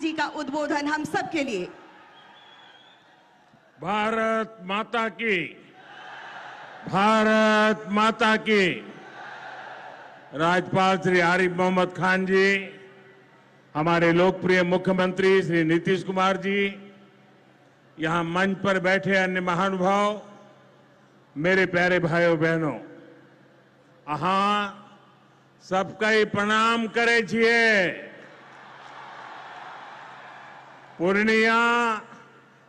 जी का उद्बोधन हम सब के लिए। भारत माता की, भारत माता की। राज्यपाल श्री आरिफ मोहम्मद खान जी, हमारे लोकप्रिय मुख्यमंत्री श्री नीतीश कुमार जी, यहां मंच पर बैठे अन्य महानुभाव, मेरे प्यारे भाइयों बहनों, अहां सबका ही प्रणाम करे छिए। पूर्णिया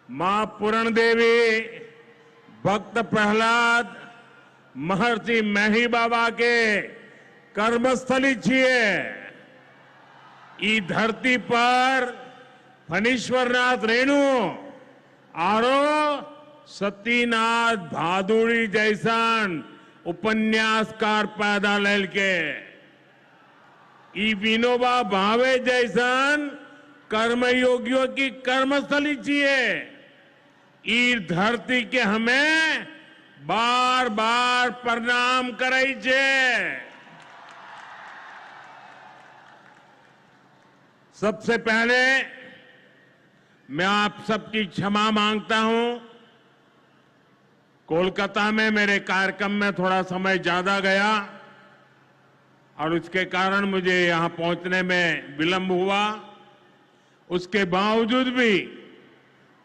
मां पूरण देवी, भक्त प्रहलाद, महर्षि मेही बाबा के कर्मस्थली छिए। ई धरती पर फणीश्वरनाथ रेणु आरो सतीनाथ भादुड़ी जैसन उपन्यासकार पैदा लेल के, ई विनोबा भावे जैसन कर्मयोगियों की कर्मस्थली छिए। ई धरती के हमें बार बार प्रणाम करे छे। सबसे पहले मैं आप सबकी क्षमा मांगता हूं। कोलकाता में मेरे कार्यक्रम में थोड़ा समय ज्यादा गया और उसके कारण मुझे यहां पहुंचने में विलंब हुआ। उसके बावजूद भी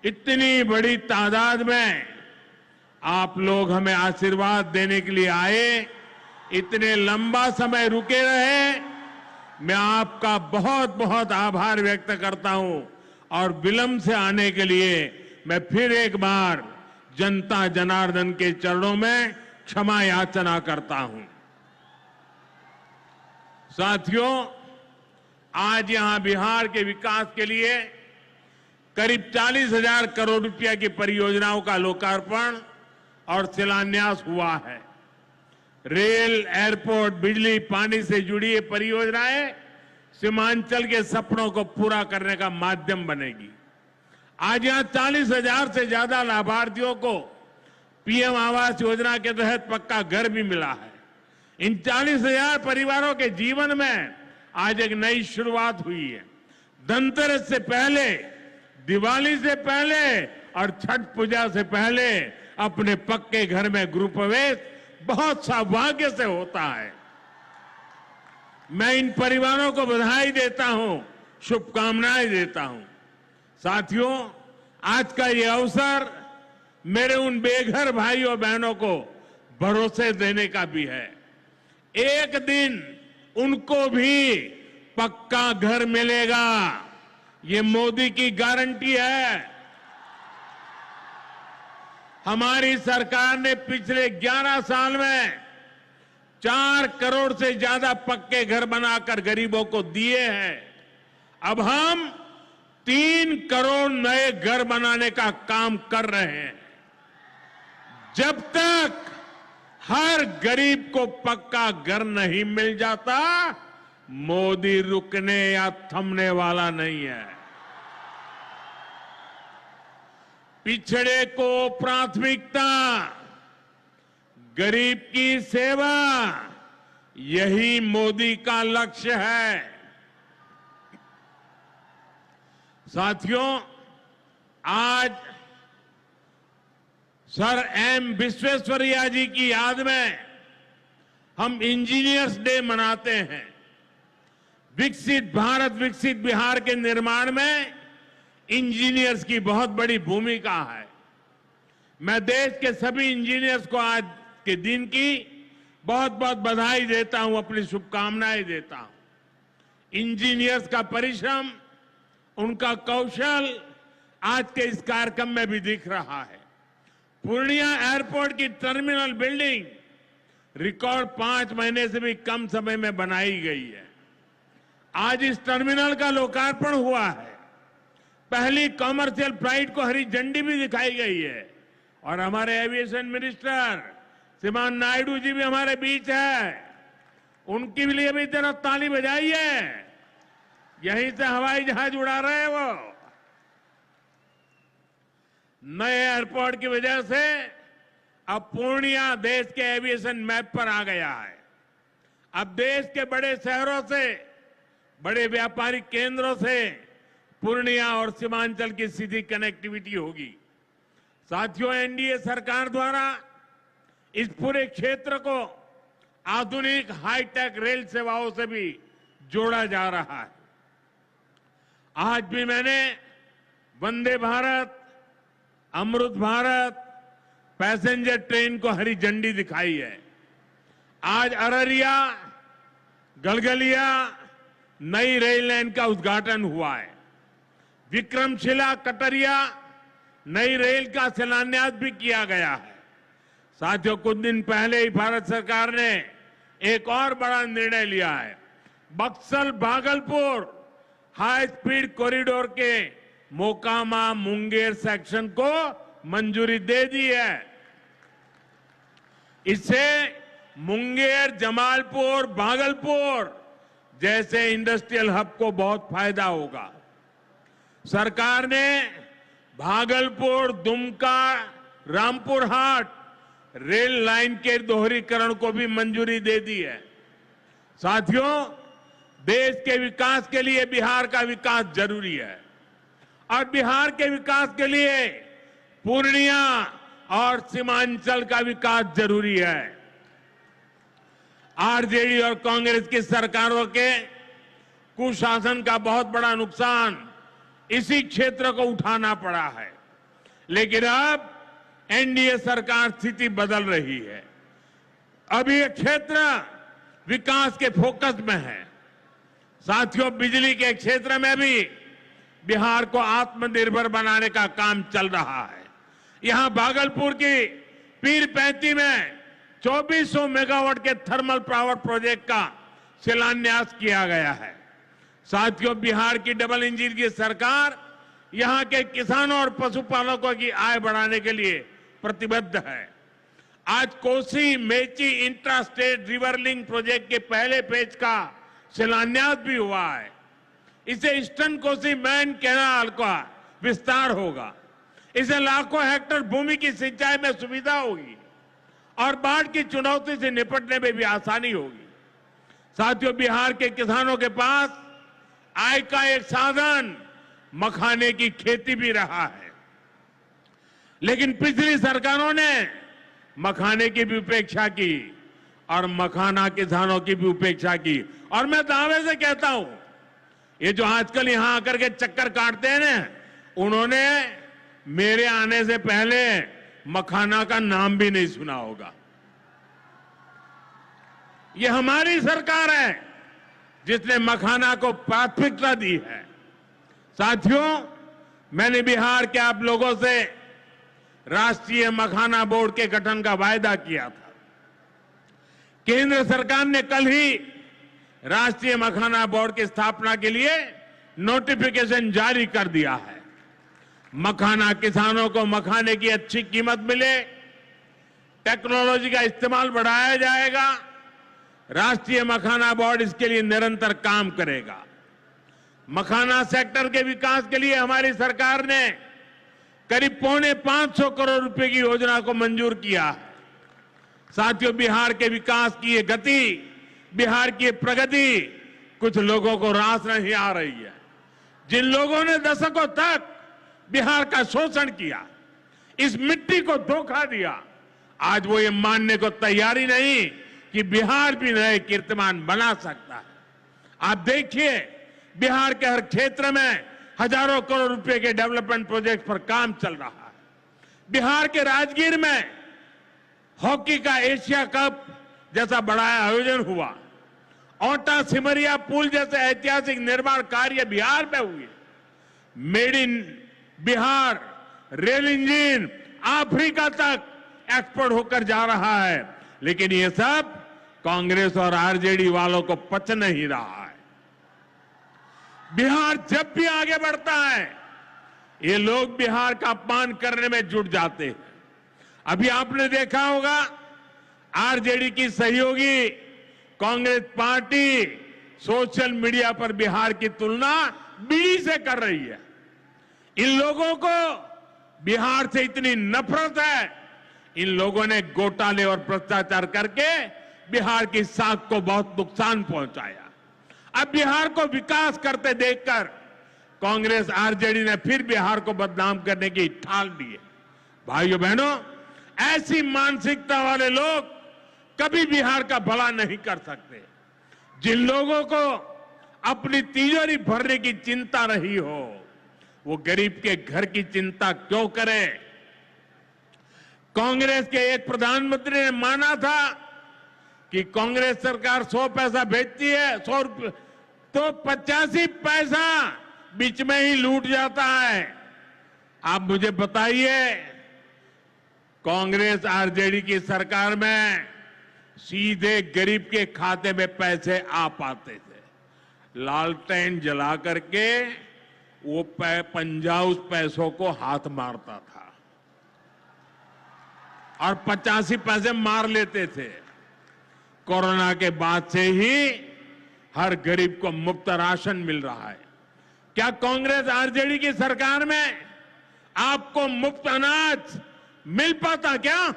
इतनी बड़ी तादाद में आप लोग हमें आशीर्वाद देने के लिए आए, इतने लंबा समय रुके रहे, मैं आपका बहुत बहुत आभार व्यक्त करता हूं। और विलंब से आने के लिए मैं फिर एक बार जनता जनार्दन के चरणों में क्षमा याचना करता हूं। साथियों, आज यहां बिहार के विकास के लिए करीब 40,000 करोड़ रुपया की परियोजनाओं का लोकार्पण और शिलान्यास हुआ है। रेल, एयरपोर्ट, बिजली, पानी से जुड़ी ये परियोजनाएं सीमांचल के सपनों को पूरा करने का माध्यम बनेगी। आज यहां 40,000 से ज्यादा लाभार्थियों को पीएम आवास योजना के तहत पक्का घर भी मिला है। इन 40,000 परिवारों के जीवन में आज एक नई शुरुआत हुई है। धनतेरस से पहले, दिवाली से पहले और छठ पूजा से पहले अपने पक्के घर में गृह प्रवेश बहुत सौभाग्य से होता है। मैं इन परिवारों को बधाई देता हूं, शुभकामनाएं देता हूं। साथियों, आज का ये अवसर मेरे उन बेघर भाइयों बहनों को भरोसे देने का भी है। एक दिन उनको भी पक्का घर मिलेगा, ये मोदी की गारंटी है। हमारी सरकार ने पिछले 11 साल में 4 करोड़ से ज्यादा पक्के घर बनाकर गरीबों को दिए हैं। अब हम 3 करोड़ नए घर बनाने का काम कर रहे हैं। जब तक हर गरीब को पक्का घर नहीं मिल जाता, मोदी रुकने या थमने वाला नहीं है। पिछड़े को प्राथमिकता, गरीब की सेवा, यही मोदी का लक्ष्य है। साथियों, आज सर एम विश्वेश्वरैया जी की याद में हम इंजीनियर्स डे मनाते हैं। विकसित भारत, विकसित बिहार के निर्माण में इंजीनियर्स की बहुत बड़ी भूमिका है। मैं देश के सभी इंजीनियर्स को आज के दिन की बहुत बहुत बधाई देता हूं, अपनी शुभकामनाएं देता हूं। इंजीनियर्स का परिश्रम, उनका कौशल आज के इस कार्यक्रम में भी दिख रहा है। पूर्णिया एयरपोर्ट की टर्मिनल बिल्डिंग रिकॉर्ड 5 महीने से भी कम समय में बनाई गई है। आज इस टर्मिनल का लोकार्पण हुआ है। पहली कॉमर्शियल फ्लाइट को हरी झंडी भी दिखाई गई है। और हमारे एविएशन मिनिस्टर श्रीमान नायडू जी भी हमारे बीच है। उनके लिए भी जरा ताली बजाइए। यहीं से हवाई जहाज उड़ा रहे हैं वो। नए एयरपोर्ट की वजह से अब पूर्णिया देश के एविएशन मैप पर आ गया है। अब देश के बड़े शहरों से, बड़े व्यापारिक केंद्रों से पूर्णिया और सीमांचल की सीधी कनेक्टिविटी होगी। साथियों, एनडीए सरकार द्वारा इस पूरे क्षेत्र को आधुनिक हाईटेक रेल सेवाओं से भी जोड़ा जा रहा है। आज भी मैंने वंदे भारत, अमृत भारत पैसेंजर ट्रेन को हरी झंडी दिखाई है। आज अररिया गलगलिया नई रेल लाइन का उद्घाटन हुआ है। विक्रमशिला कटरिया नई रेल का शिलान्यास भी किया गया है। साथियों, कुछ दिन पहले ही भारत सरकार ने एक और बड़ा निर्णय लिया है। Buxar Bhagalpur high speed corridor के मोकामा मुंगेर सेक्शन को मंजूरी दे दी है। इससे मुंगेर, जमालपुर, भागलपुर जैसे इंडस्ट्रियल हब को बहुत फायदा होगा। सरकार ने भागलपुर, दुमका, रामपुर हाट रेल लाइन के दोहरीकरण को भी मंजूरी दे दी है। साथियों, देश के विकास के लिए बिहार का विकास जरूरी है और बिहार के विकास के लिए पूर्णिया और सीमांचल का विकास जरूरी है। आरजेडी और कांग्रेस की सरकारों के कुशासन का बहुत बड़ा नुकसान इसी क्षेत्र को उठाना पड़ा है, लेकिन अब एनडीए सरकार स्थिति बदल रही है। अब ये क्षेत्र विकास के फोकस में है। साथियों, बिजली के क्षेत्र में भी बिहार को आत्मनिर्भर बनाने का काम चल रहा है। यहां भागलपुर की पीरपैंती में 2400 मेगावाट के थर्मल पावर प्रोजेक्ट का शिलान्यास किया गया है। साथियों, बिहार की डबल इंजन की सरकार यहां के किसानों और पशुपालकों की आय बढ़ाने के लिए प्रतिबद्ध है। आज Kosi Mechi intra state river link project के पहले फेज का शिलान्यास भी हुआ है। इसे ईस्टर्न कोसी मेन कैनाल का विस्तार होगा। इसे लाखों हेक्टेयर भूमि की सिंचाई में सुविधा होगी और बाढ़ की चुनौती से निपटने में भी आसानी होगी। साथियों, बिहार के किसानों के पास आय का एक साधन मखाने की खेती भी रहा है, लेकिन पिछली सरकारों ने मखाने की भी उपेक्षा की और मखाना किसानों की भी उपेक्षा की। और मैं दावे से कहता हूं, ये जो आजकल यहां आकर के चक्कर काटते हैं ना, उन्होंने मेरे आने से पहले मखाना का नाम भी नहीं सुना होगा। ये हमारी सरकार है जिसने मखाना को प्राथमिकता दी है। साथियों, मैंने बिहार के आप लोगों से राष्ट्रीय मखाना बोर्ड के गठन का वायदा किया था। केंद्र सरकार ने कल ही राष्ट्रीय मखाना बोर्ड की स्थापना के लिए नोटिफिकेशन जारी कर दिया है। मखाना किसानों को मखाने की अच्छी कीमत मिले, टेक्नोलॉजी का इस्तेमाल बढ़ाया जाएगा। राष्ट्रीय मखाना बोर्ड इसके लिए निरंतर काम करेगा। मखाना सेक्टर के विकास के लिए हमारी सरकार ने करीब 550 करोड़ रुपए की योजना को मंजूर किया है। साथियों, बिहार के विकास की ये गति, बिहार की प्रगति कुछ लोगों को रास नहीं आ रही है। जिन लोगों ने दशकों तक बिहार का शोषण किया, इस मिट्टी को धोखा दिया, आज वो ये मानने को तैयारी नहीं कि बिहार भी नए कीर्तिमान बना सकता है। आप देखिए, बिहार के हर क्षेत्र में हजारों करोड़ रुपए के डेवलपमेंट प्रोजेक्ट पर काम चल रहा है। बिहार के राजगीर में हॉकी का एशिया कप जैसा बड़ा आयोजन हुआ। ओटा सिमरिया पुल जैसे ऐतिहासिक निर्माण कार्य बिहार में हुए। Made in Bihar rail engine Africa तक एक्सपोर्ट होकर जा रहा है, लेकिन ये सब कांग्रेस और आरजेडी वालों को पच नहीं रहा है। बिहार जब भी आगे बढ़ता है, ये लोग बिहार का अपमान करने में जुट जाते हैं। अभी आपने देखा होगा, आरजेडी की सहयोगी कांग्रेस पार्टी सोशल मीडिया पर बिहार की तुलना बीड़ी से कर रही है। इन लोगों को बिहार से इतनी नफरत है, इन लोगों ने घोटाले और भ्रष्टाचार करके बिहार की साख को बहुत नुकसान पहुंचाया। अब बिहार को विकास करते देखकर कांग्रेस आरजेडी ने फिर बिहार को बदनाम करने की ठान ली है। भाइयों बहनों, ऐसी मानसिकता वाले लोग कभी बिहार का भला नहीं कर सकते। जिन लोगों को अपनी तिजोरी भरने की चिंता रही हो, वो गरीब के घर की चिंता क्यों करें? कांग्रेस के एक प्रधानमंत्री ने माना था कि कांग्रेस सरकार 100 पैसा भेजती है, 100 रुपये, तो 85 पैसा बीच में ही लूट जाता है। आप मुझे बताइए, कांग्रेस आरजेडी की सरकार में सीधे गरीब के खाते में पैसे आ पाते थे। लालटेन जला करके वो पंजा उस पैसों को हाथ मारता था और 85 पैसे मार लेते थे। कोरोना के बाद से ही हर गरीब को मुफ्त राशन मिल रहा है। क्या कांग्रेस आरजेडी की सरकार में आपको मुफ्त अनाज मिल पाता क्या?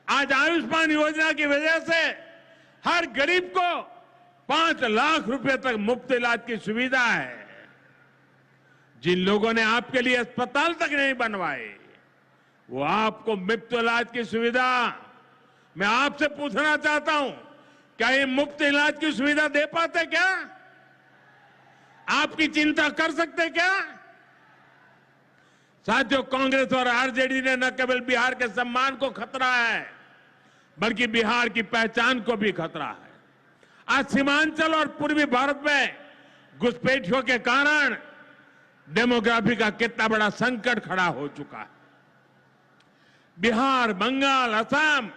आज आयुष्मान योजना की वजह से हर गरीब को 5 लाख रुपए तक मुफ्त इलाज की सुविधा है। जिन लोगों ने आपके लिए अस्पताल तक नहीं बनवाए, वो आपको मुफ्त इलाज की सुविधा, मैं आपसे पूछना चाहता हूं, क्या ये मुफ्त इलाज की सुविधा दे पाते क्या? आपकी चिंता कर सकते क्या? साथियों, कांग्रेस और आरजेडी ने न केवल बिहार के सम्मान को खतरा है, बल्कि बिहार की पहचान को भी खतरा है। आज सीमांचल और पूर्वी भारत में घुसपैठियों के कारण डेमोग्राफी का कितना बड़ा संकट खड़ा हो चुका है। बिहार, बंगाल, असम,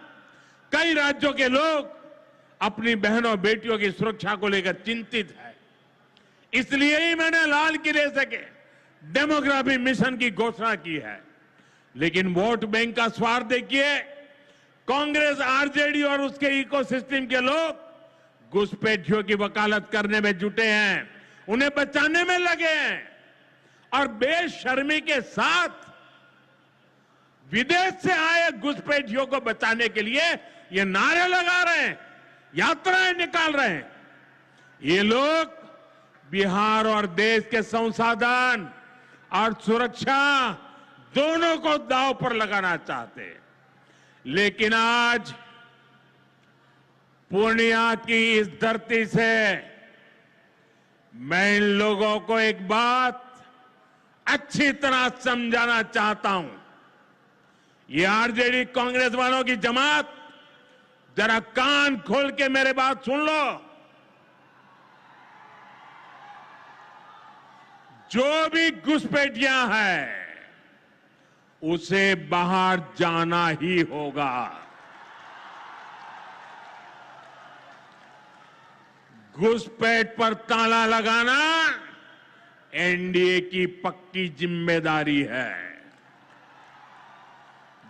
कई राज्यों के लोग अपनी बहनों बेटियों की सुरक्षा को लेकर चिंतित है। इसलिए ही मैंने लाल किले से के डेमोग्राफी मिशन की घोषणा की है। लेकिन वोट बैंक का स्वार्थ देखिए, कांग्रेस, आरजेडी और उसके इकोसिस्टम के लोग घुसपैठियों की वकालत करने में जुटे हैं, उन्हें बचाने में लगे हैं और बेशर्मी के साथ विदेश से आए घुसपैठियों को बचाने के लिए ये नारे लगा रहे हैं, यात्राएं निकाल रहे हैं। ये लोग बिहार और देश के संसाधन और सुरक्षा दोनों को दांव पर लगाना चाहते हैं। लेकिन आज पूर्णिया की इस धरती से मैं इन लोगों को एक बात अच्छी तरह समझाना चाहता हूं। ये आरजेडी कांग्रेस वालों की जमात, जरा कान खोल के मेरे बात सुन लो। जो भी घुसपैठियां हैं, उसे बाहर जाना ही होगा। घुसपैठ पर ताला लगाना एनडीए की पक्की जिम्मेदारी है।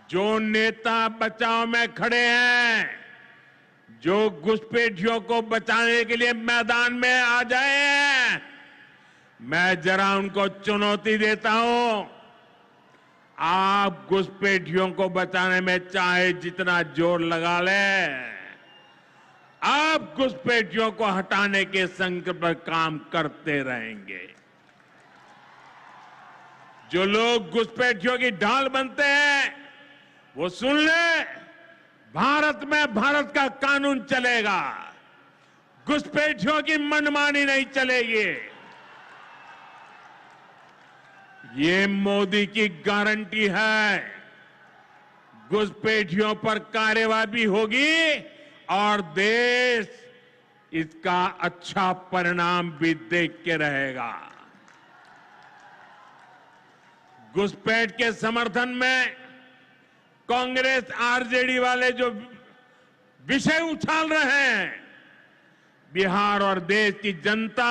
जो नेता बचाव में खड़े हैं, जो घुसपैठियों को बचाने के लिए मैदान में आ जाए, मैं जरा उनको चुनौती देता हूं। आप घुसपैठियों को बचाने में चाहे जितना जोर लगा लें, आप घुसपैठियों को हटाने के संकल्प पर काम करते रहेंगे। जो लोग घुसपैठियों की ढाल बनते हैं, वो सुन ले, भारत में भारत का कानून चलेगा, घुसपैठियों की मनमानी नहीं चलेगी। ये मोदी की गारंटी है। घुसपैठियों पर कार्रवाई भी होगी और देश इसका अच्छा परिणाम भी देख के रहेगा। घुसपैठ के समर्थन में कांग्रेस, आरजेडी वाले जो विषय उछाल रहे हैं, बिहार और देश की जनता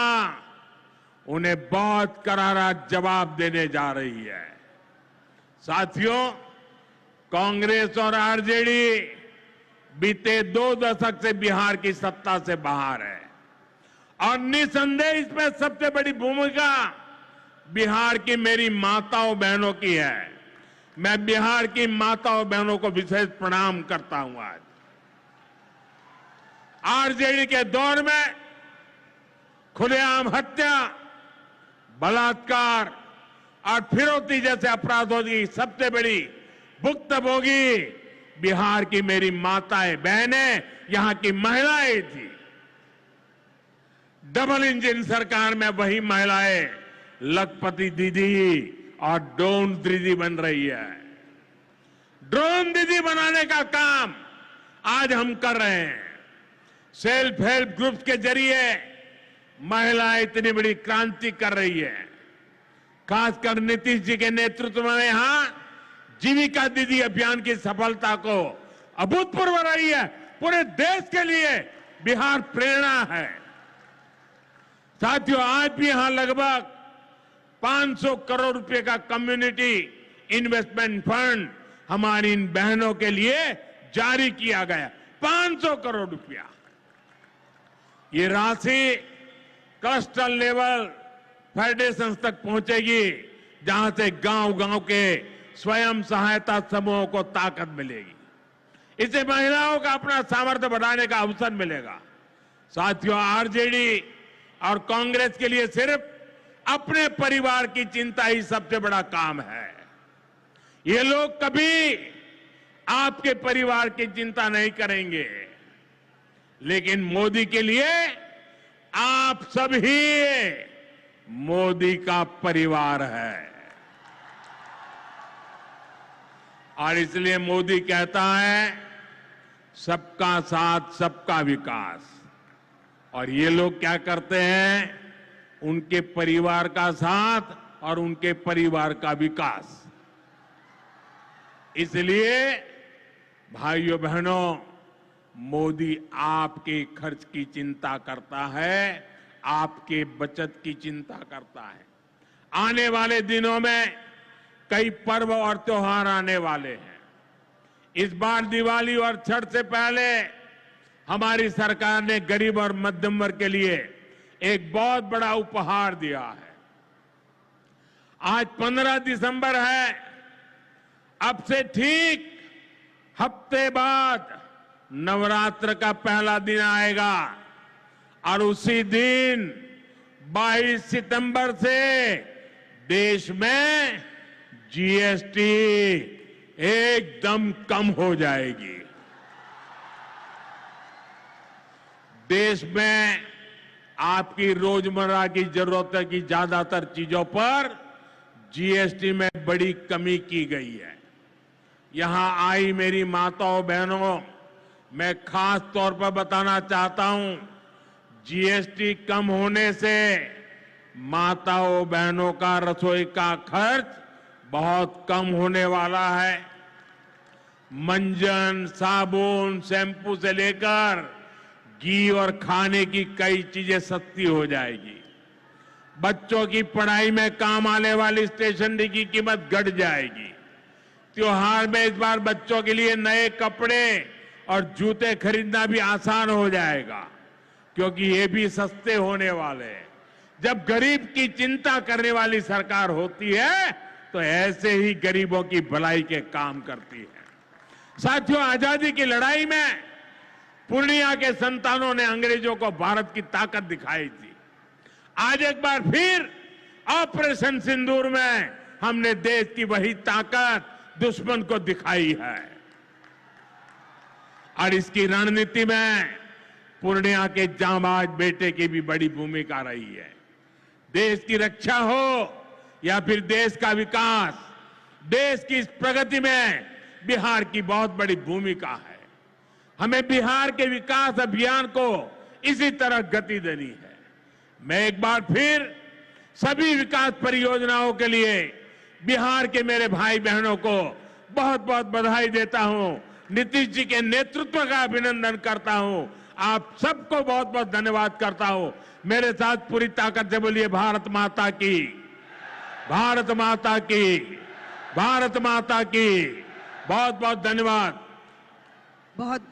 उन्हें बहुत करारा जवाब देने जा रही है। साथियों, कांग्रेस और आरजेडी बीते 2 दशक से बिहार की सत्ता से बाहर है और निसंदेह इसमें सबसे बड़ी भूमिका बिहार की मेरी माताओं बहनों की है। मैं बिहार की माताओं बहनों को विशेष प्रणाम करता हूं। आज आरजेडी के दौर में खुलेआम हत्या, बलात्कार और फिरौती जैसे अपराधों की सबसे बड़ी भुक्तभोगी बिहार की मेरी माताएं, बहनें, यहां की महिलाएं थी। डबल इंजन सरकार में वही महिलाएं लखपति दीदी और ड्रोन दीदी बन रही है। ड्रोन दीदी बनाने का काम आज हम कर रहे हैं। सेल्फ हेल्प ग्रुप्स के जरिए महिलाएं इतनी बड़ी क्रांति कर रही है। खासकर नीतीश जी के नेतृत्व में यहां जीविका दीदी अभियान की सफलता को अभूतपूर्व रही है। पूरे देश के लिए बिहार प्रेरणा है। साथियों, आज भी यहां लगभग 500 करोड़ रुपए का कम्युनिटी इन्वेस्टमेंट फंड हमारी इन बहनों के लिए जारी किया गया। 500 करोड़ रुपया। ये राशि क्लस्टर लेवल फेडरेशन तक पहुंचेगी, जहां से गांव-गांव के स्वयं सहायता समूहों को ताकत मिलेगी। इससे महिलाओं का अपना सामर्थ्य बढ़ाने का अवसर मिलेगा। साथियों, आरजेडी और कांग्रेस के लिए सिर्फ अपने परिवार की चिंता ही सबसे बड़ा काम है। ये लोग कभी आपके परिवार की चिंता नहीं करेंगे, लेकिन मोदी के लिए आप सभी मोदी का परिवार है। और इसलिए मोदी कहता है सबका साथ सबका विकास। और ये लोग क्या करते हैं? उनके परिवार का साथ और उनके परिवार का विकास। इसलिए भाइयों बहनों, मोदी आपके खर्च की चिंता करता है, आपके बचत की चिंता करता है। आने वाले दिनों में कई पर्व और त्योहार आने वाले हैं। इस बार दिवाली और छठ से पहले हमारी सरकार ने गरीब और मध्यम वर्ग के लिए एक बहुत बड़ा उपहार दिया है। आज 15 दिसंबर है। अब से ठीक हफ्ते बाद नवरात्र का पहला दिन आएगा और उसी दिन 22 सितंबर से देश में जीएसटी एकदम कम हो जाएगी। देश में आपकी रोजमर्रा की जरूरत की ज्यादातर चीजों पर जीएसटी में बड़ी कमी की गई है। यहां आई मेरी माताओं बहनों, मैं खास तौर पर बताना चाहता हूं, जीएसटी कम होने से माताओं बहनों का रसोई का खर्च बहुत कम होने वाला है। मंजन, साबुन, शैम्पू से लेकर घी और खाने की कई चीजें सस्ती हो जाएगी। बच्चों की पढ़ाई में काम आने वाली स्टेशनरी की कीमत घट जाएगी। त्योहार में इस बार बच्चों के लिए नए कपड़े और जूते खरीदना भी आसान हो जाएगा, क्योंकि ये भी सस्ते होने वाले हैं। जब गरीब की चिंता करने वाली सरकार होती है तो ऐसे ही गरीबों की भलाई के काम करती है। साथियों, आजादी की लड़ाई में पूर्णिया के संतानों ने अंग्रेजों को भारत की ताकत दिखाई थी। आज एक बार फिर ऑपरेशन सिंदूर में हमने देश की वही ताकत दुश्मन को दिखाई है। और इसकी रणनीति में पूर्णिया के जांबाज बेटे की भी बड़ी भूमिका रही है। देश की रक्षा हो या फिर देश का विकास, देश की इस प्रगति में बिहार की बहुत बड़ी भूमिका है। हमें बिहार के विकास अभियान को इसी तरह गति देनी है। मैं एक बार फिर सभी विकास परियोजनाओं के लिए बिहार के मेरे भाई बहनों को बहुत बहुत बधाई देता हूं। नीतीश जी के नेतृत्व का अभिनंदन करता हूं। आप सबको बहुत बहुत धन्यवाद करता हूं। मेरे साथ पूरी ताकत से बोलिए भारत माता की, भारत माता की, भारत माता की। बहुत बहुत धन्यवाद। बहुत